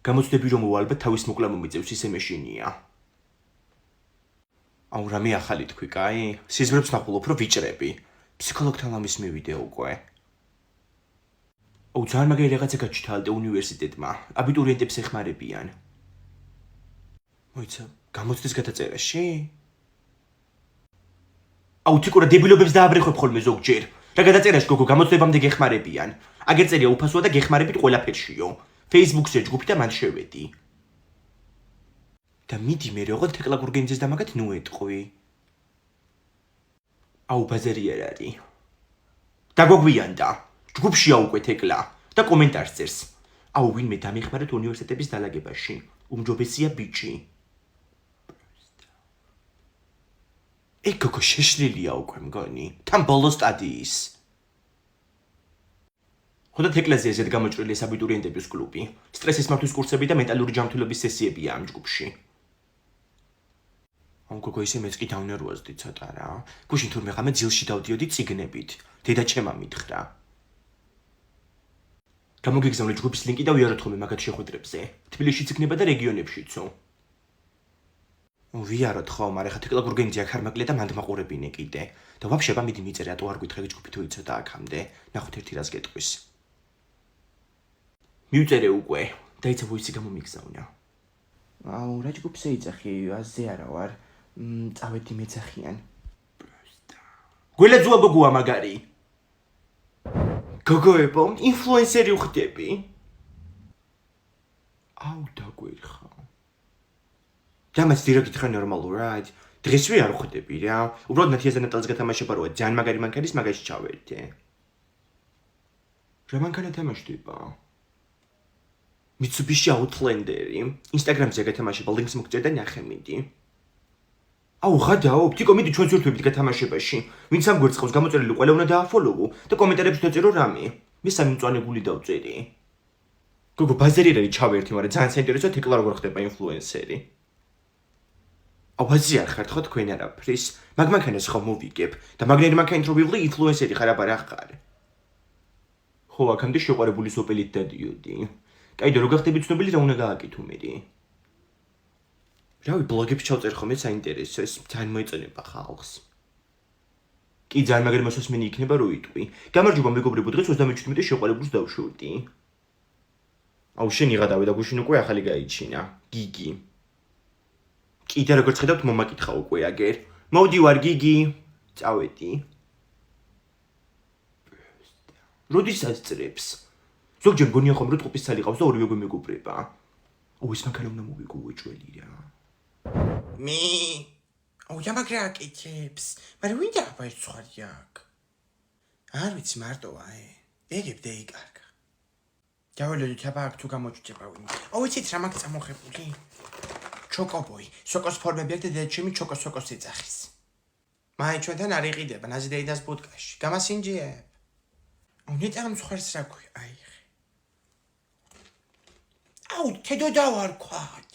გამოცდები რომ უალბათ თავის მოკლა მომიწევს ისე მეშინია. აუ რამე ახალი თქვი, კაი? სიზმრებს ნახულობ რომ ვიჭრები. ფსიქოლოგთან ამის მივიდე უკვე. აუ ძალიან მაგარი რაღაცა გაჩითალდა უნივერსიტეტმა. აბიტურიენტებს ეხმარებიან. მოიცა, გამოცდის გადაწერაში? აუ თიკურა დებილობებს დააბრეხვებ ხოლმე ზოგჯერ. რა გადაწერაში გოგო გამოცდებამდე გეხმარებიან. აგერ წერია უფასოა და გეხმარებით ყველაფერშიო. Facebook-ზე ჯგუფი და მან შევედი. და მიდი მე როგორ თეკლა გურგენიძეს და მაგათ ნუ ეტყვი. აუ ბაზარი არ არის. დაგვაგვიანდა. ჯგუფშია უკვე თეკლა და კომენტარს წერს. აუ ვინმე დამეხმარეთ უნივერსიტეტების დალაგებაში. უმჯობესია ბიჭი. ეგ გოგო შეშლილია უკვე მგონი. თან ბოლოს სტადიის. ხოდა თეკლაზე ესეთ გამოჭრილი აბიტურიენტების კლუბი. სტრესის მართვის კურსები და მენტალური ჯანმრთელობის სესიებია ამ ჯგუფში. გოგო ისე მეც კი დავნერვაზდი ცოტა რა. გუშინ თურმე ღამე ძილში დავდიოდი ციგნებით. დედა ჩემმა მითხრა. გამოგიგზავნე ჯგუფის ლინკი და ვიაროთ ხოლმე მაგათ შეხვედრებზე. თბილისშიც იქნება და რეგიონებშიცო. ვიაროთ ხომ, არა ხა თეკლა გურგენიძე აქ არ მაკლია და მანდ მაყურებინე კიდე. და ვაფშე მიდი მიწერე, რატო არ გვითხრები ჯგუფი თუ იცოდა აქამდე. ნახოთ ერთი რას გეტყვის. მივწერე უკვე. დაიცა ვოისი გამომიგზავნა. აუ რა ჯგუფზე იცახი, აზე არა ვარ. წავედი მეცახიან. გველაძუა გოგოა მაგარი. გოგოებო, ინფლუენსერი ვხდები. აუ დაგვერხა. დამაც დირექტ გითხრა ნორმალურად. დღესვე არ ვხდები რა. უბრალოდ ნათიაზე ნატალს გათამაშება როა ძალიან მაგარი მანქანის მაგაში ჩავერთე. რა მანქანა თამაშდება? Mitsubishi Outlander-ი. Instagram-ზე გათამაშება, ლინკს მოგწერ და ნახე მიდი. აუ ღადაო, თიკო მიდი ჩვენს ვერთვებით გათამაშებაში. ვინც ამ გვერდს ყავს გამოწერილი ყველა უნდა დააფოლოვო და კომენტარებში დაწერო რამე. მესამე მწვანე გული დავწერი. გოგო ბაზარი არის ჩავერთი, მაგრამ ძალიან საინტერესოა თეკლა როგორ ხდება ინფლუენსერი. აუ ბაზი არ ხარ ხო თქვენ არაფრის. მაგ მანქანას ხომ მოვიგებ და მაგნერი მანქანით რო ვიღლი ინფლუენსერი ხარ აბა რა ხარ. ხო, აქამდე შეყვარებული სოპელით დადიოდი. კაი და როგორ ხდები ცნობილი რა უნდა გააკეთო მედი. რავი ბლოგებში ჩავწერ ხოლმე საინტერესო ეს ძალიან მოეწონება ხალხს. კი ძალიან მაგარი მოსასმენი იქნება რო იტყვი. გამარჯობა მეგობრებო დღეს 37 შეყვარებულს დავშვიდი. აუ შენი ღადავე და გუშინ უკვე ახალი გაიჩინა. გიგი. კიდე როგორც ხედავთ მომაკითხა უკვე აგერ. მოდი ვარ გიგი. წავედი. როდისაც წრებს. ზოგჯერ გონია ხომ რომ ტყუპის ცალი ყავს და ორივე გვემეგობრება. აუ ეს მანქანა უნდა მოვიგო უეჭველი რა. აუ ямაგრა აკეთებს. მაგრამ ვინ დააბაიცხვარი აქ? არ ვიცი მარტოა ეგებ დაიკარგა. დავალოდით აბა აქ თუ გამოჭდება ვინ. აუ იცით რა მაგ წამოხებული? ჩოკობოი, სოკოს ფორმები აქვს და დედაჩემი ჩოკოს ეძახის. მაი ჩვენთან არ იყიდება ნაზი დეიდას ბუდკაში. გამასინჯიებ. აუ ნეტარ მსხვერს რა ქვი, აი. აუ თედო დავარქვათ.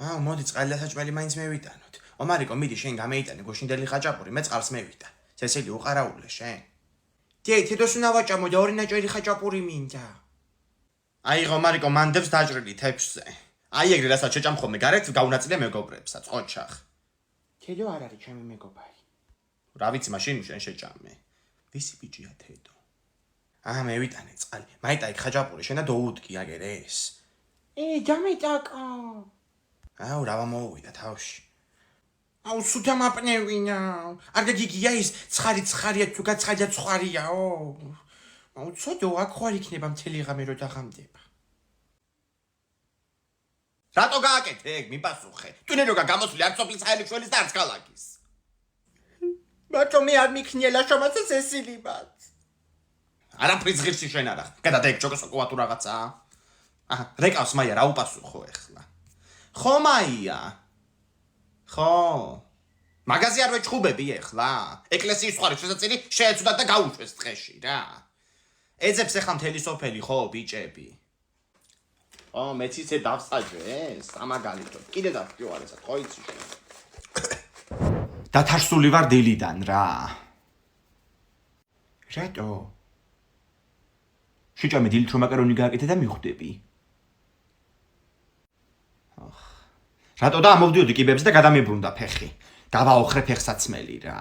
აუ მოდი წყალი და საჭმელი მაინც მევიტანოთ. ომარიკო მიდი შენ გამეიტანე გოშინდელი ხაჭაპური, მე წყალს მევიტან. წესილი უყარაულე შენ. თედოს უნდა ვაჭამო და ორი ნაჭერი ხაჭაპური მინდა. აიღო მარიკო მანდებს დაჭრილი თეფშზე. აი ეგრე რასაც შეჭამ ხოლმე გარეთ გაუნაწილე მეგობრებსაც, ოჩახ. თედო არ არის ჩემი მეგობარი. რა ვიცი მაშინ შენ შეჭამე. ვისი ბიჭია თედო? მევიტანე წყალი. მაიტაი ხაჭაპური შენ და დაუდგი აგერ ეს. დამეტაკა. აუ რა მომოვიდა თავში. აუ სუთა მაპნევინა. არგა გიგია ის ცხარია თუ გაცხარია ცხარიაო. აუ ცოტა აქ ხარ იქნება მთელი ღამე რო დაღამდება. რატო გააკეთე ეგ მიპასუხე? თუნე როგა გამოსვლი არც სოფლის ხაელიშვილის და არც ქალაქის. ბატონო მე არ მიქნიელა შომაცას ესილიბად. არაფრის ღირსი შენ არა. გადადა ეგ ჩოკოსოკოა თუ რაღაცა. რეკავს მაია რა უპასუხო ეხლა. ხო მაია. ხო. მაგაზი არ ვეჭხუბები ეხლა. ეკლესიის ხარი შესაწილი შეეცუდათ და გაუშვეს დღეში რა. ეძებს ეხლა მთელი სოფელი ხო ბიჭები. მეც ისე დავსაჯე, სამაგალითოდ. კიდე დავკიوار ესა, ხო იცი შენ. დათარსული ვარ დილიდან რა. რატო? შეჭამე დილით რომ მაკარონი გააკეთე და მიხვდები. რატო და ამოვდიოდი კიბებს და გადამიბრუნდა ფეხი. დავაოხრე ფეხსაცმელი რა.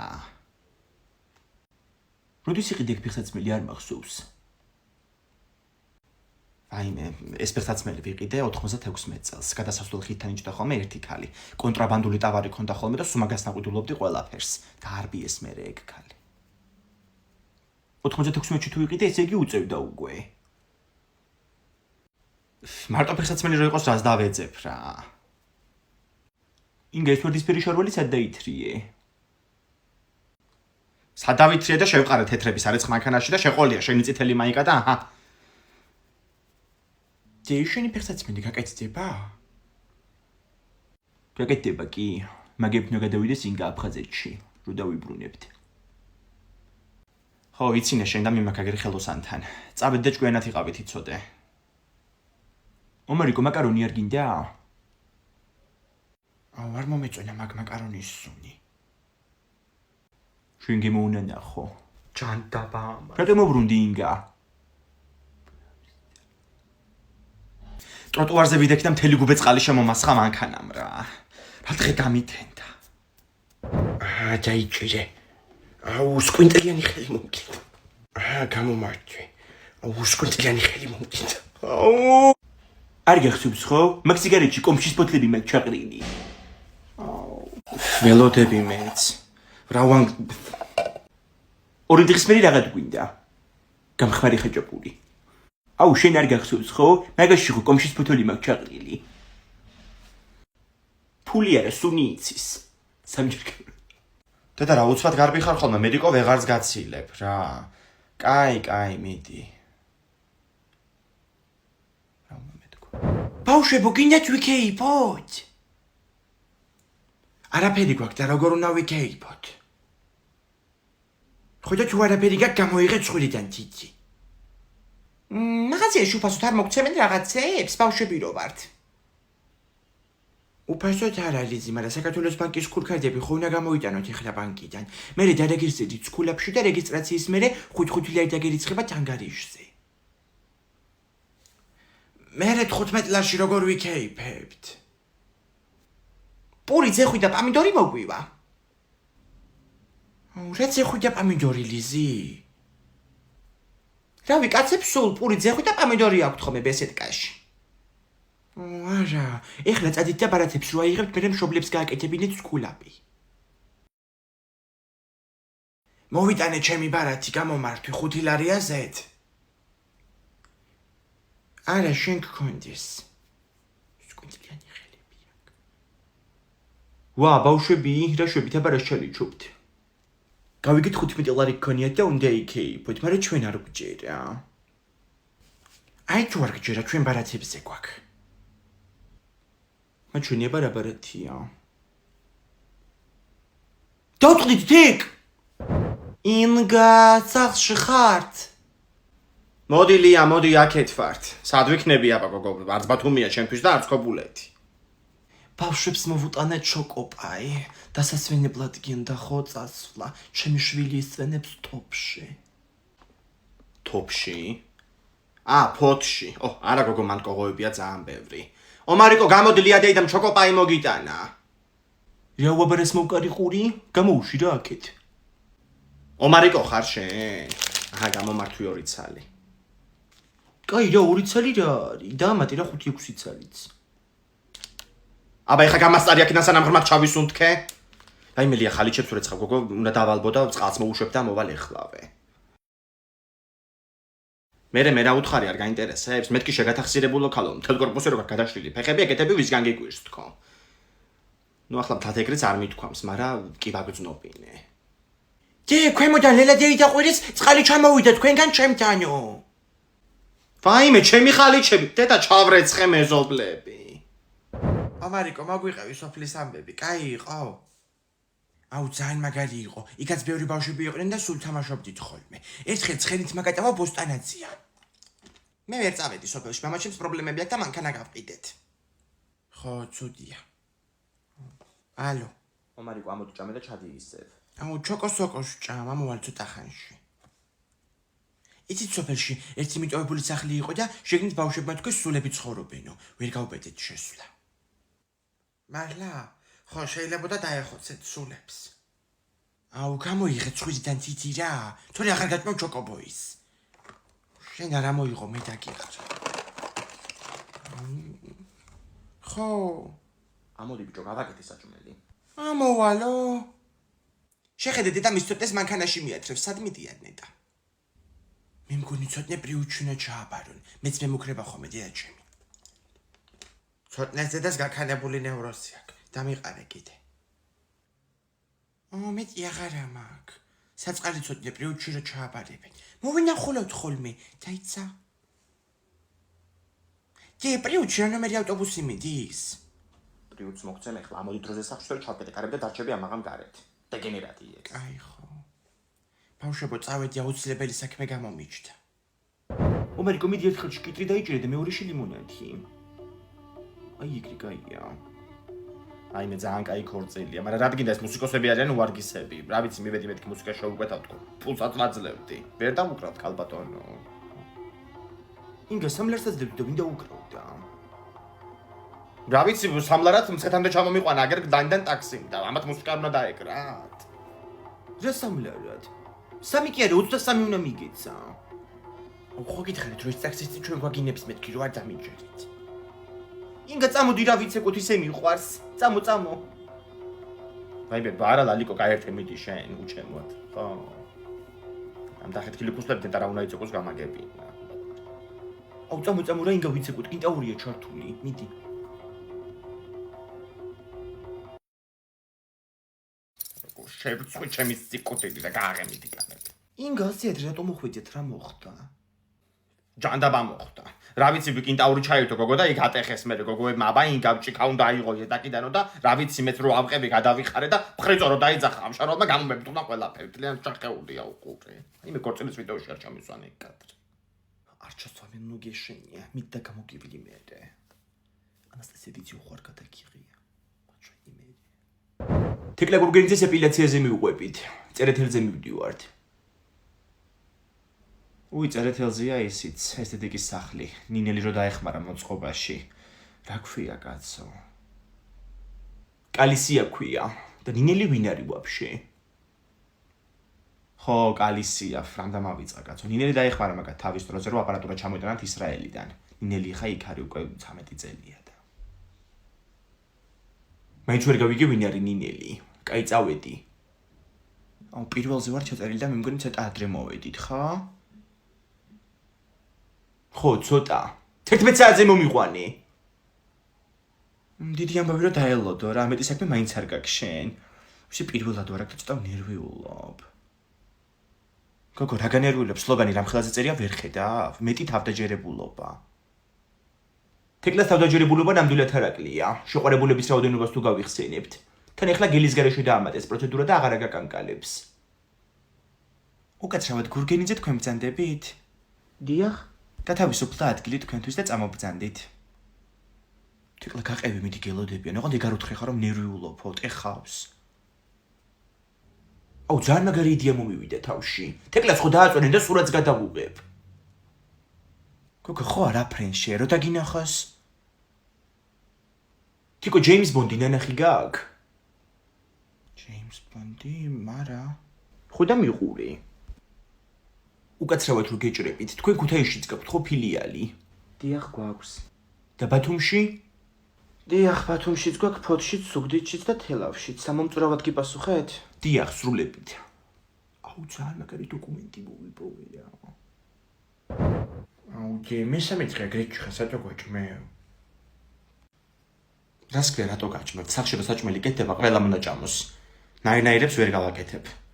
როდის იყიდე ფეხსაცმელი არ მახსოვს. აიმე, ეს ფეხსაცმელი ვიყიდე 96 წელს. გადასასვლელ ხიდთან იჭდა ხოლმე ერთი ქალი. კონტრაბანდული ტავარი ქონდა ხოლმე და სუმაგას ნაყიდულობდი ყველაფერს. დაარბიეს მე ეგ ქალი. 96-ში თუ ვიყიდე, ესე იგი უწევდა უკვე. მარტო ფეხსაცმელი რო იყოს რას დავეძებ რა. ინგა ეს ვერდისფერი შარველი სად დაითრიე? სად დავითრიე და შევყარე თეთრების არეცხ მანქანაში და შეყოლია შენი წითელი მაიკა და აჰა. შენი ფეხსაცმელი გაკეთდება? გაკეთდება კი, მაგებნო გადავიდეს ინგა აფხაზეთში, რო დავიბრუნებთ. ხო, ვიცინე შენ და მიმაქაგერი ხელოსანთან. წავედ და ჭკვიანად იყავით იცოდე. ომარიკო მაკარონი არ გინდა? არ მომეწონა მაგ მაკარონის სუნი. შენ გემოვნანახო. ჯანდაბა. რატომ მობრუნდი ინგა? ტროტუარზე ვიდექი და მთელი გუბე წყალი შემომასხა მანქანამ რა. რა დღე გამითენდა. დაიჭირე. სკვინტლიანი ხელი მომკიდა. გამომართვე. სკვინტლიანი ხელი მომკიდა. არ გახსოვს ხო? მაგ სიგარეტში კომშის ბოთლები მაგ ჩაყრილი. ველოდები მეც. რავან ორი დღის მერე რაღაც გვინდა. გამხმარი ხეჭაპური. აუ შენ არ გახსოვს ხო? მაგაში ხო კომშის ბოთლები მაგ ჩაყრილი. ფული არა სუნი იცის. სამჯერ დედა რა უცბად გარბი ხარ ხოლმე მედიკო ვეღარც გაცილებ რა. კაი, მიდი. რა მომეთქო. ბავშვებო, გინდათ ვიქეიფოთ? არაფერი გვაქვს და როგორ უნდა ვიქეიფოთ? ხოდა თუ არაფერი გაქვს გამოიღეთ ცხვირიდან თითი. მაღაზიაში უფასოდ არ მოგცემენ რაღაცებს, ბავშვები რო ვართ. უფასოდ არ არის, მაგრამ საქართველოს ბანკის ქურქარდები ხო უნდა გამოიტანოთ ეხლა ბანკიდან. მერე დარეგისტრირდით სკულაფში და რეგისტრაციის მერე 5 ლარი დაგერიცხებათ ანგარიშზე. მერე 15 ლარში როგორ ვიქეიფებთ? პური ძეხვი და პამიდორი მოგვივა. რა ძეხვი და პამიდორი ლიზი? რავი, კაცებს სულ პური ძეხვი და პამიდორი აქვთ ხოლმე ბესედკაში. არა, ეხლა წადით და ბარათებს რო აიღებთ, მერე მშობლებს გააკეთებინეთ სკულაპი. მოვიტანე ჩემი ბარათი, გამომართვი 5 ლარია ზედ. არა, შენ გქონდეს. სკუნტლიანი ხელები აქვს. ვა, ბავშვები, რა შვებით აბარას ჩალიჩობთ. გავიგეთ 15 ლარი გქონიათ და უნდა იქეიფოთ, მაგრამ ჩვენ არ გვჭირა. აი თუ არ გჭირა, ჩვენ ბარათებზე გვაქვს. ჩვენი ბარათია. დავწყდით თიქ. ინგა, სახლში ხართ? მოდი ლია, მოდი აქეთ ვართ. სად ვიქნები აბა გოგო? არც ბათუმია ჩემთვის და არც ქობულეთი. ბავშვებს მოვუტანეთ შოკოპაი. დასასვენებლად გინდა ხო წასვლა. ჩემი შვილი ისვენებს თოფში. თოფში? ფოთში. არა გოგო, მან კოღოებია ძალიან ბევრი. ომარიკო, გამოდი ლია დეიდამ ჩოკოპაი მოგიტანა. რა უაბარეს მოვკარი ყური? გამოუში რა აქეთ. ომარიკო ხარ შენ? გამომართვი 2 ცალი. კაი რა 2 ცალი რა არის? დამატი რა 5-6 ცალიც. აბა ეხა გამასტარი აქედან სანამ ღრმად ჩავისუნთქე. რაიმე ლია ხალიჩებს ვრეცხავ გოგო, უნდა დავალბო და წყალს მოუშვებ და მოვალ ეხლავე. მერე რა უთხარი არ გაინტერესებს? მეთქი შეგათახსირებულო ქალო, მთელ კორპუსი როგორ გადაშლილი ფეხები ეკეთები ვისგან გიგვირს თქო. ნუ ახლა მთლად ეგრეც არ მithქვამს, მაგრამ კი ვაგრძნობინე. ქვემოდან ლელადეი დაყვირის, წყალი ჩამოვიდა თქვენგან ჩემთანო. ვაიმე, ჩემი ხალიჩები, დედა ჩავრეცხე მეზობლები. ომარიკო, მოგვიყევი სოფლის ამბები, კაი იყო? აუ, ძალიან მაგარი იყო. იქაც ბევრი ბავშვები იყვნენ და სულ თამაშობდით ხოლმე. ერთხელ ცხენით მაგატავა ბოსტანაცია. მე ვერ წავედი სოფელში, მამაჩემს პრობლემები აქვს და მანქანა გავყიდეთ. ხო, ცუდია. ალო. ომარიკო, ამოდი ჭამე და ჩადი ისევ. აუ, ჩოკოს ჭამ, ამოვალ ცოტა ხანში. იცით სოფელში ერთი მიტოვებული სახლი იყო და შეგნით ბავშვებმა თქვეს სულები ცხოვრობენო. ვერ გავბედეთ შესვლა. მართლა? ხო, შეიძლება და დაეხოცეთ სულებს. აუ, გამოიღეთ ცხვირიდან ციცი რა. თორე ახარ გაჭმევ ჩოკობოის. შენ არ ამოიღო მე დაგიხარ. ხო. ამოდი ბიჭო, გავაკეთე საჭმელი. ამოვალო. შეხედე დედა მის ცოტნეს მანქანაში მიათრევს, სად მიდიან ნეტა? მე მგონი ცოტნე პრიუჩუნა ჩააბარონ. მეც მემუქრება ხოლმე დედა ჩემი. ცოტნეს დედას გაქანებული ნევროზი აქვს. დამიყარე კიდე. მეტი აღარა მაქვს. საწყალი ცოტნე პრიუჩუნა ჩააბარებენ. მოვინახულოთ ხოლმე, დაიცა. დი პრიუჩუნა ნომერი ავტობუსი მიდის. პრიუჩს მოგცემ ახლა, ამოდი დროზე სახშტორი ჩავკეტე და დარჩები ამაღამ გარეთ. დეგენერატი ეგ. აი ხო. ბავშვებო, წავედი აუცილებელი საქმე გამომიჩნდა. ომერიკო მიდი ერთხელ კიტრი დაიჭირე და მეორეში ლიმონადი. აი ეგრე კაია. აი მე ძალიან კაი ქორწილია, მაგრამ რა გინდა ეს მუსიკოსები არიან უარგისები. რა ვიცი, მივედი მეთქი მუსიკა შევუკვეთავ თქო. ფულსაც მაძლევდი. ვერ დამუკრავთ ქალბატონო. ინგა სამლარსაც დებდი და ვინ დაუკრავდა? რა ვიცი, სამლარად მცხეთამდე ჩამომიყვანა, აგერ გდანიდან ტაქსიმ და ამათ მუსიკა უნდა დაეკრათ. რა სამლარად? სამი კი არა, 23 უნდა მიგეცა. ხო გითხარით, რომ ეს ტაქსისტი ჩვენ გვაგინებს მეთქი, რომ არ დამიჯერით. ინგა წამოდი რა ვიცი, ეკუთ ისე მიყვარს. წამო. აი ბე ბარა ლალიკო გაერთე მიდი შენ უჩემოთ, ხო? ამ დახეთქილი ქუსლები და რა უნდა იწეკოს გამაგებინა. აუ წამო რა ინგა ვიცი, ეკუთ კინტაურია ჩართული, მიდი. შევწყვი ჩემი სიკოტები და გააღემიდი კანები. ინგა ასეთ რატომ მოხვედით, რა მოხდა? ჯანდაბა მოხდა. რა ვიცი, კინტაური ჩაივთო გოგო და იქ ატეხეს მე გოგოებმა, აბა ინგა ჭიქა უნდა აიღო ეტაკიდანო და რა ვიცი, მეც რო ავყები გადავიხარე და ხრიწო რო დაიძახა ამ შარვალმა გამომებტუნა ყველაფერი. ძალიან ჩახეულია უყურე. იმე კორწილის ვიდეოში არ ჩამისვანე კადრი. არ ჩასვამენ ნუ გეშენია, მიდდა გამოგივლი მერე. ანასტასიევიჩი უხარ გადაგიღია. ბაჭო იმე. თეკლა გურგენიძეს ეპილაციაზე მივუყვებით. წერეთელზე მივდივართ. უი წერეთელზეა ისიც, ესთეტიკის სახლი. ნინელი რო დაეხმარა მოწყობაში. რა ქვია კაცო? კალისია ქვია. და ნინელი ვინ არის ვაფშე? ხო, კალისია, ფრანდა მავიწყა კაცო. ნინელი დაეხმარა მაგათ თავის დროზე, რომ აპარატურა ჩამოიტანათ ისრაელიდან. ნინელი ხა იქ არის უკვე 13 წელია და. მაინც ვერ გავიგე ვინ არის ნინელი. კაი წავედი. აუ პირველზე ვარ ჩაწერილი და მე მგონი ცოტა ადრე მოვედით, ხო? ხო, ცოტა. 11 საათზე მომიყვანე. დიდი ამბავი რომ დაელოდო რა, მეტი საქმე მაინც არ გაქვს შენ. ვისი პირველად ვარ აქ და ცოტა ნერვიულობ. გოგო, რა განერვიულობ? სლოგანი რამხელაზე წერია ვერ ხედავ? მეტი თავდაჯერებულობა. თეკლას თავდაჯერებულობა ნამდვილად არაკლია. შეყვარებულების რაოდენობას თუ გავიხსენებთ. თან ახლა გელის გარეშე დაამატეს პროცედურა და აღარ აგაკანკალებს. უკაცრავად გურგენიძე თქვენ ბრძანდებით? დიახ. გათავისუფლდა ადგილი თქვენთვის და წამობრძანდით. თეკლა გაყევი მიდი გელოდებიან, ოღონდ ეგარ უთხრე ხარ რომ ნერვიულობო, ტეხავს. აუ ძალიან მაგარი იდეა მომივიდა თავში. თეკლას ხო დააწვენენ და სურათს გადავუღებ. გოგო ხო არა ფრენში, რო დაგინახოს? თიკო ჯეიმს ბონდი ნანახი გაქვს? ჯეიმს ბონდი, მარა. ხო და მიყური. უკაცრავად რო გეჭრებით, თქვენ ქუთაისშიც გაქვთ ხო ფილიალი? დიახ, გვაქვს. და ბათუმში? დიახ, ბათუმშიც გვაქვს, ფოთშიც, ზუგდიდშიც და თელავშიც. სამომწურავად გიპასუხეთ? დიახ, სრულებით. აუ, ძალიან მაგარი დოკუმენტი მოვიპოვე. აუ, მესამე დღე გრეჩხა სათო გვაჭმევ. რას ქვია, რატო გაჭმევთ? სახში რო საჭმელი კეთდება, ყველა უნდა ჭამოს. ნაირნაირებს ვერ გავაკეთებ.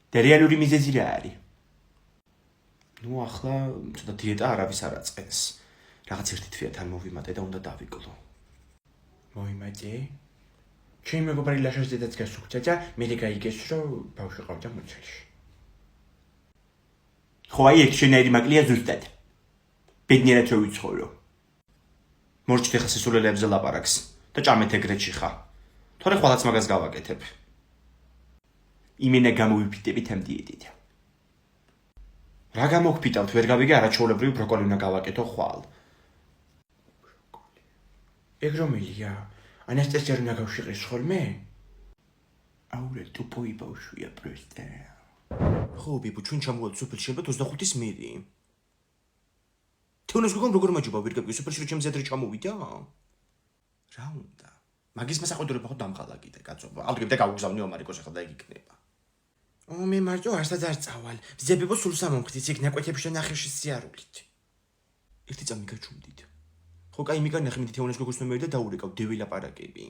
და რეალური მიზეზი რა არის? ნუ ახლა ცოტა დიეტა არავის არ აწყენს. რაღაც ერთი თვეთან მოვიმატე და უნდა დავიკლო. მოიმატე? ჩემი მეგობარი ლაშას დედაც გასუქდა და მე გაიგეს რომ ბავშვი ყავდა მოცელში. ხო აი ეს შენაირი მაკლია ზუსტად. ბედნიერად რო ვიცხოვრო. მორჩით ახლა სისულელებზე ლაპარაკს და ჭამეთ ეგრეთში ხა. თორე ხვალაც მაგას გავაკეთებ. იმენა გამოვიფიტებით ამ დიეტით. რა გამოგფიტავთ, ვერ გავიგე არაჩვეულებრივი ბროკოლი უნდა გავაკეთო ხვალ. ეგ რომელია? ანასტასია რომ გავშიყრის ხოლმე? აურე ტუპოი ბავშვია პროსტა. ხო, ბიბუ, ჩვენ ჩამოვარდ სოფელში ალბათ 25-ის მერი. თეონას გოგომ როგორ მაჯობა ვერ გაგი სოფელში რომ ჩემს ზედრი ჩამოვიდა? რა უნდა? მაგის მასაყუდრება ხო დამღალა კიდე, კაცო. ავდგებ და გავუგზავნი ომარიკოს ახლა და იგი იქნება. მე მარტო არსად არ წავალ. ზებებო სულ სამომხდით იქ ნაკვეთებში და ნახევში სიარულით. ერთი წამი გაჩუმდით. ხო, კაი, მიგანახე მე თეონას გოგოს ნომერი და დაურეკავ დევილაპარაკები.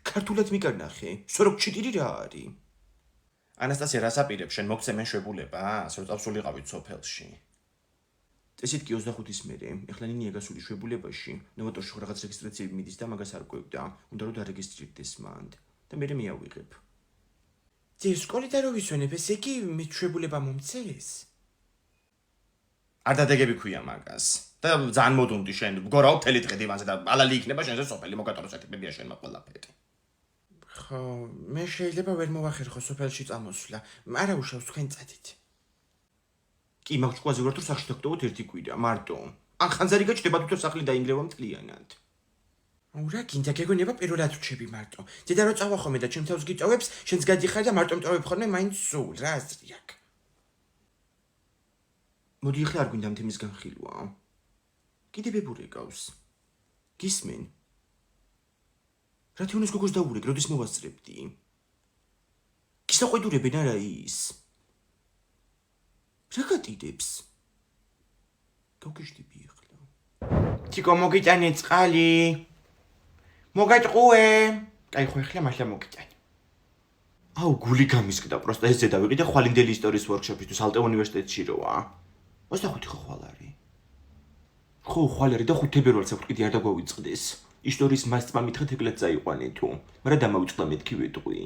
ქართულად მიგანახე. სოროკ ჩიტირი რა არის? ანასტასია რას აპირებს შენ მოგცემენ შვებულებას, რომ წავსულიყავით სოფელში. წესით კი 25-ის მერე, ეხლა ნინია გასული შვებულებაში, ნოვატორში ხო რაღაც რეგისტრაციები მიდის და მაგას არ ყვევდა, უნდა რომ დარეგისტრირდეს მანდ და მე მეავიღებ. ძე სკოლიდან რო ვისვენებ, ესე იგი მე შვებულება მომცეს? არ დადეგები ქვია მაგას. და ძალიან მოდუნდი შენ, გორაო მთელი დღე დივანზე და ალალი იქნება შენზე სოფელი, მოგატაროს ეთებია შენმა ყველაფერი. ხო, მე შეიძლება ვერ მოვახერხო სოფელში წამოსვლა, არა უშავს თქვენ წადით. კი, მაგ ჭკვაზე ვარ თუ სახში დაგტოვოთ ერთი კვირა, მარტო. ან ხანძარი გაჭდება თუ სახლი დაინგრევა მთლიანად. აუ რა გინდა გეგონება პირველად ვჩები მარტო. დედა რო წავა ხოლმე და ჩემ თავს გიწოვებს, შენც გადიხარ და მარტო მტოვებ ხოლმე მაინც სულ, რა აზრი აქვს. მოდი ხე არ გვინდა თემის განხილვა. კიდე ბებური გავს. გისმენ? რა თუნეს გოგოს დაურეკ, როდის მოვასწრებდი? გისაყვედურებენ არა ის? რა გატიდებს? გავგეშტები ახლა. თიკო მოგიტანე წყალი. მოგატყუე. კაი ხო ახლა მართლა მოგიტანე. აუ გული გამისკდა, პროსტა ეს ზედა ვიყიდე ხვალინდელი ისტორიის ვორქშოპისთვის ალტე უნივერსიტეტში როა. 25 ხო ხვალ არის. ხო ხვალ არის და 5 თებერვალს აქვს კიდე არ დაგვავიწყდეს. ისტორიის მასწმა მითხეთ ეკლად წაიყვანე თუ, მაგრამ დამავიწყდა მეთქი ვეტყვი.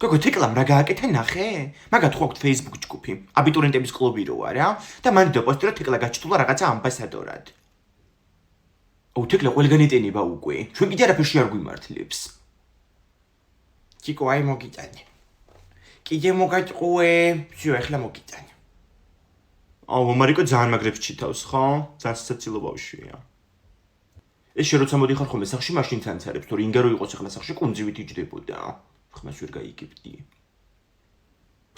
გოგო თეკლამ რა გააკეთა ნახე? მაგათ ხო აქვს Facebook ჯგუფი, აბიტურიენტების კლუბი როა რა და მან დაპოსტირა თეკლა გაჩთულა რაღაცა ამბასადორად. აუ თეკლა ყველგან ეტენება უკვე. ჩვენ კიდე არაფერში არ გვიმართლებს. ჩიკო აი მოგიტანე. კიდე მოგატყუე, всё, ახლა მოგიტანე. აუ მარიკო ძალიან მაგრებს ჩითავს, ხო? ძალიან საცილო ბავშვია. ეს შე როცა მოდიხარ ხოლმე სახში მაშინ თანცარებს, თორე ინგა რო იყოს ახლა სახში კუნძივით იჯდებოდა. ხმას ვერ გაიგებდი.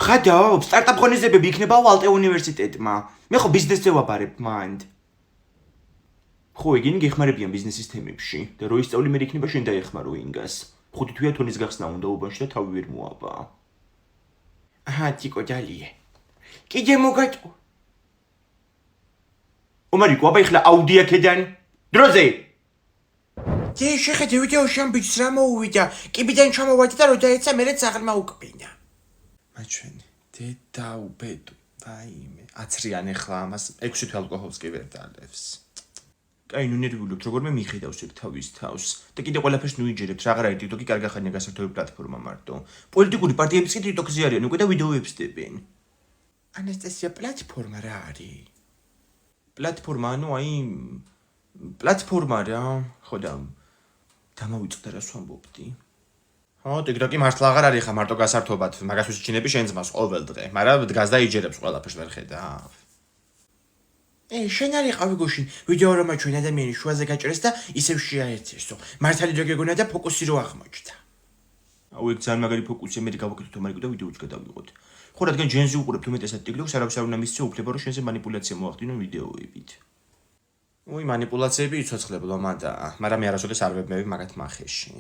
ხადაო, სტარტაპ ღონისძიებები იქნებაო ალტე უნივერსიტეტმა. მე ხო ბიზნესზე ვაბარებ მანდ. ხო, ეგენი გეხმარებიან ბიზნესის თემებში და რო ისწავლი მე იქნება შენ დაეხმარო ინგას. 5 თვეა თონის გახსნა უნდა უბანში და თავი ვერ მოაბა. აჰა, ტიკო ჯალიე. კიდე მოგატყო. ომარიკო, აბა ეხლა აუდია ქედან. დროზე. ძე შეხედე ვიდეოში ამ ბიჭს რა მოუვიდა. კიბიდან ჩამოვადი და რო დაეცა მერე საღრმა უკბინა. მაჩვენ, დედა უბედო. ვაიმე, აცრიან ეხლა ამას 6 თვე ალკოჰოლს კი ვერ დალევს. კაი, ნუ ნერვიულობთ, როგორმე მიხედავს ეგ თავის თავს და კიდე ყველაფერს ნუ იჯერებთ, რა არა TikTok-ი კარგი ხანია გასართობი პლატფორმა მარტო. პოლიტიკური პარტიებიც კი TikTok-ზე არიან, უკვე და ვიდეოებს დებენ. ანასტასია, პლატფორმა რა არის? პლატფორმა, ანუ აი პლატფორმა რა, ხო და დამავიწყდა რას ვამბობდი. ხო, TikTok-ი მართლა აღარ არის ხა მარტო გასართობად, მაგას ვისჩინები შენ ძმას ყოველ დღე, მაგრამ დგას და იჯერებს ყველაფერს ვერ ხედავ. შენ არ იყავი გუშინ, ვიდეო რომ აჩვენა ადამიანის შუაზე გაჭრეს და ისევ შეაერთესო. მართალი რო გეგონა და ფოკუსი რო აღმოჩნდა. აუ ეგ ძალიან მაგარი ფოკუსია, მე გავაკეთოთ ომარიკო და ვიდეოც გადავიღოთ. ხო, რადგან ჯენზი უყურებთ უმეტესად TikTok-ს, არავის არ უნდა მისცე უფლება, რომ შენზე მანიპულაცია მოახდინონ ვიდეოებით. უი, მანიპულაციები იცოცხლებო, მაგრამ მე არასოდეს არ ვებმევი მაგათ მახეში.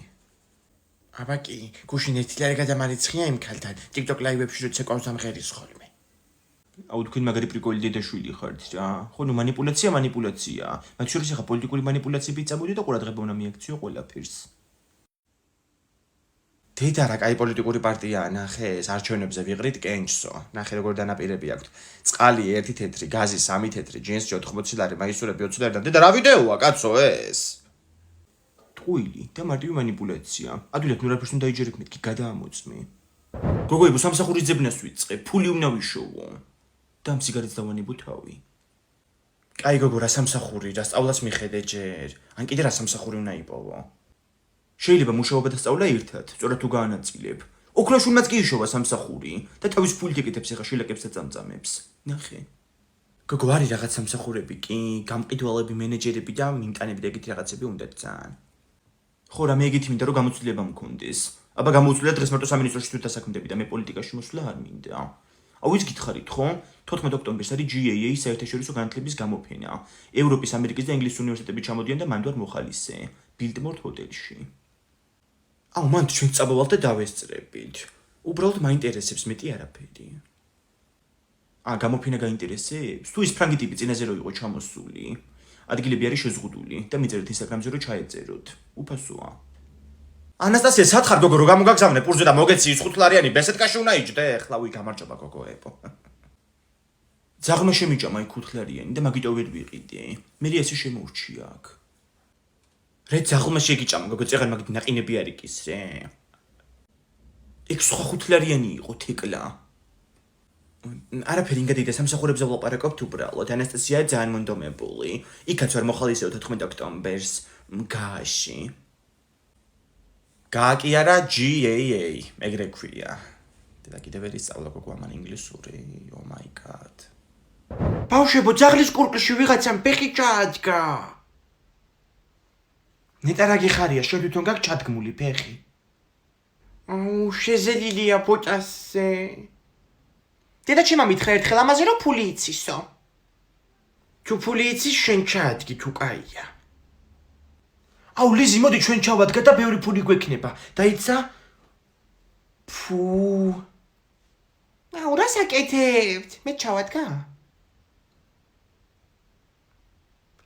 აბა კი, გუშინ ერთი ლარი გადამარიცხია იმ ქალთან, TikTok ლაივებში როცა ყავს ამღერის ხოლმე. აუ თქვენ მაგარი პრიკოლი დედაშვილი ხართ რა. ხო, ნუ მანიპულაცია. მათ შორის ახლა პოლიტიკური მანიპულაციები წამოდი და ყურადღება უნდა მიაქციო ყველაფერს. დედა რა კაი პოლიტიკური პარტიაა, ნახე, ეს არჩევნებზე ვიღრით კენჭსო. ნახე როგორ დანაპირები აქვთ. წყალი 1 თეთრი, გაზი 3 თეთრი, ჯინსი 80 ლარი, მაისურები 20 ლარიდან. დედა რა ვიდეოა, კაცო ეს? ტყუილი და მარტივი მანიპულაცია. ადვილად ნუ რაფერს უნდა იჯერებ მეთქი გადაამოწმე. გოგოებო, სამსახურის ძებნას ვიწყე, ფული უნდა ვიშოვო. და ამ სიგარეტს დავანებო თავი. კაი გოგო, რა სამსახური, რა სწავლას მიხედე ჯერ. ან კიდე რა სამსახური უნდა იპოვო. შეიძლება მუშაობა და სწავლა ერთად, სწორად თუ გაანაწილებ. ოქროშულმაც კი იშოვა სამსახური და თავის ფულით ეკეთებს ახლა შილაკებს და წამწამებს. ნახე. გოგო არის რაღაც სამსახურები კი, გამყიდველები, მენეჯერები და მიმტანები და ეგეთი რაღაცები უნდათ ძალიან. ხო რა მე ეგეთი მინდა რომ გამოცდილება მქონდეს. აბა გამოუცვლია დღეს მარტო სამინისტროში თუ დასაქმდები და მე პოლიტიკაში მოსვლა არ მინდა. აუ ის გითხარით ხო? 14 ოქტომბერს არის GAA საერთაშორისო განათლების გამოფენა. ევროპის, ამერიკის და ინგლისის უნივერსიტეტები ჩამოდიან და მანდ ვარ მოხალისე. ბილდმორთ ჰოტელში. აუ მანდ ჩვენ წაბავალთ და დავესწრებით. უბრალოდ მაინტერესებს მეტი არაფერი. გამოფენა გაინტერესებს? თუ ის ფრანგი ტიპი წინაზე რო იყო ჩამოსული. ადგილები არის შეზღუდული და მიწერეთ ინსტაგრამზე რომ ჩაეწეროთ. უფასოა. ანასტასია, სათხარ გოგო რო გამოგაგზავნე პურზე და მოგეცი 5 ლარიანი ბესეთკაში უნდა იჯდე. ეხლა უი გამარჯობა გოგოებო. ძაღლმა შემიჭამა 5 ლარიანი და მაგიტო ვერ ვიყიდე. მე ესე შემოურჩია აქ. რე ძაღლმა შეგიჭამა გოგო, წეღარ მაგით ნაყინები არ იქის რე. ეგ სხვა 5 ლარიანი იყო თეკლა. არაფერი ინგადიდე სამსახურებზე ვლაპარაკობთ უბრალოდ. ანასტასია ძალიან მონდომებული. იქაც ვარ მოხალისეო 14 ოქტომბერს გაში. გააკი არა GAA, ეგრე ქვია. და კიდევ ვერ ისწავლა გოგო ამან ინგლისური. Oh my god. ბავშვებო, ძაღლის კურკლში ვიღაცამ ფეხი ჩაადგა. ნეტა რა გიხარია, შენ თვითონ გაქვს ჩადგმული ფეხი? აუ, შეზელილია პოჭასზე. დედა ჩემმა მითხრა ერთხელ ამაზე რომ ფული იცისო. თუ ფული იცის შენ ჩაადგი თუ კაია. აუ ლიზი მოდი ჩვენ ჩავადგა და ბევრი ფული გვექნება. დაიცა? ფუ. აუ რა საკეთებთ? მე ჩავადგა?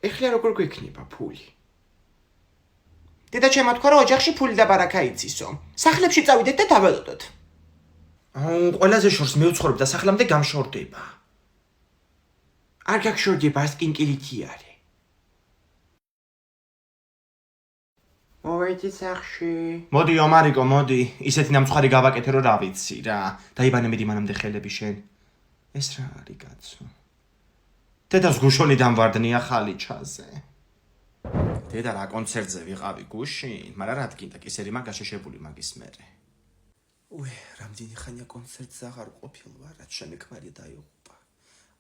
ეხლა როგორ გვექნება ფული? დედა ჩემმა თქვა რომ ოჯახში ფული და ბარაკა იცისო. სახლებში წავიდეთ და დაველოდოთ. აუ ყველაზე შორს მე ვცხოვრობ და სახლამდე გამშორდება. არ გაგშორდება, ეს კინკილითი არის. მოვედი სახში. მოდი ომარიკო, მოდი. ისეთი ნამცხარი გავაკეთე რომ რა ვიცი რა. დაიბანე მედი მანამდე ხელები შენ. ეს რა არის კაცო? დედას გუშონი დამვარდნია ხალიჩაზე. დედა რა კონცერტზე ვიყავი გუშინ, მაგრამ რა თქინდა კისერი მაგაშეშებული მაგის მერე. უე, რამდენი ხანია კონცერტზე აღარ ყოფილ ვარ, რაც შემექმარია დაიღუპა.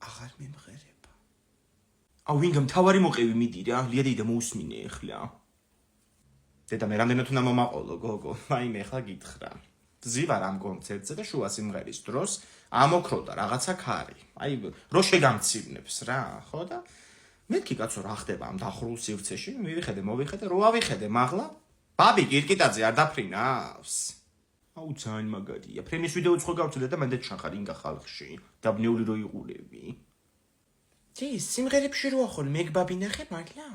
აღარ მემღერება. აუ ვინგა მთავარი მოყევი მიდი რა, ლიადი და მოусმინე ეხლა. დედა მე რამდენად უნდა მომაყოლო გოგო, მაიმე ეხლა გითხრა. ძივარ ამ კონცერტზე და შუა სიმღერის დროს ამოქროდა რაღაცა ქარი. აი რო შეგამცირნებს რა, ხო და მეთქი კაცო რა ხდება ამ დახურულ სივრცეში, მივიხედე, მოვიხედე, რო ავიხედე მაღლა. ბაბი კირკიტაძე არ დაფრინავს. აუ ძალიან მაგარია. ფრენის ვიდეოც ხო გავწოდე და მანდ ჩახარ ინგა ხალხში. დაბნეული რო იყულები. ძი სიმღერებში რო ახოლ მეგბაბი ნახე მართლა?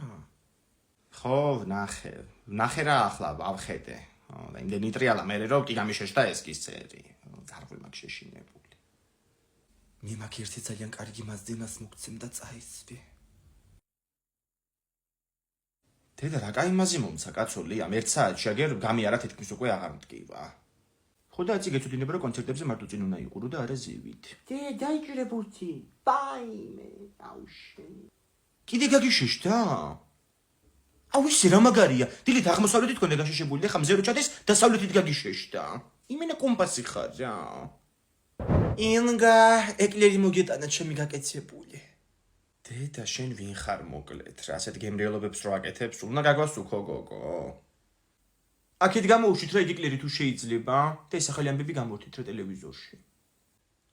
ხო, ნახე რა ახლა ავხედე. და იმდენი ტრიალა მე რო კი გამიშეშდა ეს კისერი. ძარღვი მაგ შეშინებული. მე მაგ ერთი ძალიან კარგი მასძინას მოგცემ და წაისვი. დედა რა კაი მაზი მომცა კაცო ლია, 1 საათში აგერ გამიარა თითქმის უკვე აღარ მდგება. ხო და აცი გეცოდინება რომ კონცერტებზე მარტო წინ უნდა იყურო და არა ზივით. დაიჭირე ბურთი. ბაიმე, აუშენი. კიდე გაგიშეშდა? აუ ისე რა მაგარია. დილით აღმოსავლეთით კონდა გაშეშებული და ხა მზე რო ჩადეს დასავლეთით გაგიშეშდა. იმენა კომპასი ხარ რა. ინგა ეკლერი მოგეტანა ჩემი გაკეთებული. დედა შენ ვინ ხარ მოკლედ რა, ასეთ გემრიელობებს რო აკეთებს, უნდა გაგვასუქო გოგო. აქეთ გამოუშვით რა იგი კლერი თუ შეიძლება და ეს ახალი ამბები გამოვთით რა ტელევიზორში.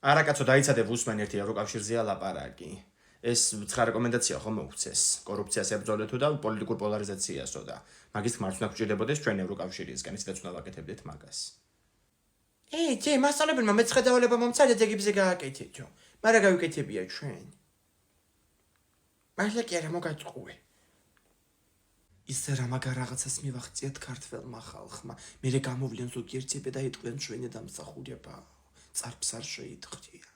არა კაცო, დაიცადე ვუსმენ ერთი ევროკავშირზეა ლაპარაკი. ეს 9 რეკომენდაცია ხომ მოუწეს. კორუფციას ებრძოლეთო და პოლიტიკურ პოლარიზაციასო და მაგის თქმაც უნდა გვჭირდებოდეს ჩვენ ევროკავშირისგან, ისედაც უნდა ვაკეთებდეთ მაგას. ძე, მასწავლებელმა მეცხრე დავალება მომცადეთ ეგებზე გააკეთეთო. მაგრამ გავიკეთებია ჩვენ. მართლა კი არა მოგაწყუე. ისე რა მაგარ რაღაცას მივახციეთ ქართველმა ხალხმა. მერე გამოვლენ ზოგიერთები და იტყვიან ჩვენი დამსახურება. წარბს არ შეიტყრიან.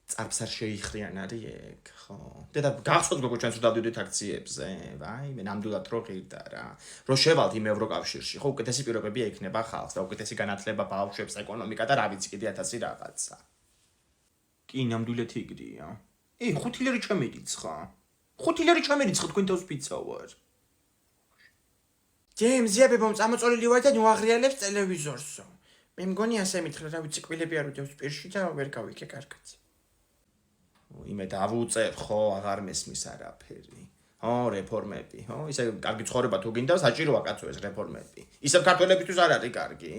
წარბს არ შეიხრიან არის ეგ, ხო? დედა გახსოვთ გოგო ჩვენც დავდივდით აქციებზე. ვაი, მე ნამდვილად რო ღირდა რა. რო შევალთ იმ ევროკავშირში, ხო, უკეთესი პირობები ექნება ხალხს და უკეთესი განათლება ბავშვებს, ეკონომიკა და რა ვიცი კიდე 1000 რაღაცა. კი, ნამდვილად იგრია. 5 ლარი ჩამერიცხა. 5 ლარი ჩამერიცხა თქვენ თავს პიცა ვარ. ძემზიაბებო წამოწოლილი ვარ და ნუაღრიალებს ტელევიზორსო. მე მგონი ასე მითხრა, რა ვიცი, კვილები არ უდევს პირში და ვერ გავიქე კარგად. იმე დავუწერ ხო, აღარ მესმის არაფერი. რეფორმები, ისე კარგი ცხოვრება თუ გინდა, საჭიროა კაცო ეს რეფორმები. ისევ ქართველებისთვის არ არის კარგი.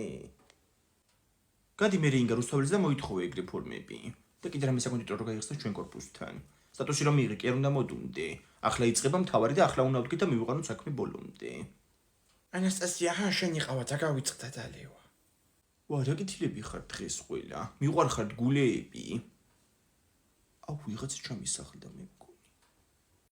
გადი მე რინგა რუსთაველს და მოითხოვე ეგ რეფორმები. და კიდე რამე საკონდიტრო რო გაიხსნა ჩვენ корпуსთან. სტატუსი რომ მიიღე, კი არ უნდა მოდუნდე. ახლა იწყება მთავარი და ახლა უნდა ვდგე და მივიყვანოთ საქმე ბოლომდე. ანასტასია, შენი ყავაცა გავიწყდა დალევა. ვა, რა გითილები ხარ დღეს ყველა? მიყვარხართ გულეები? აუ, ვიღაცა ჩამისახლდა მე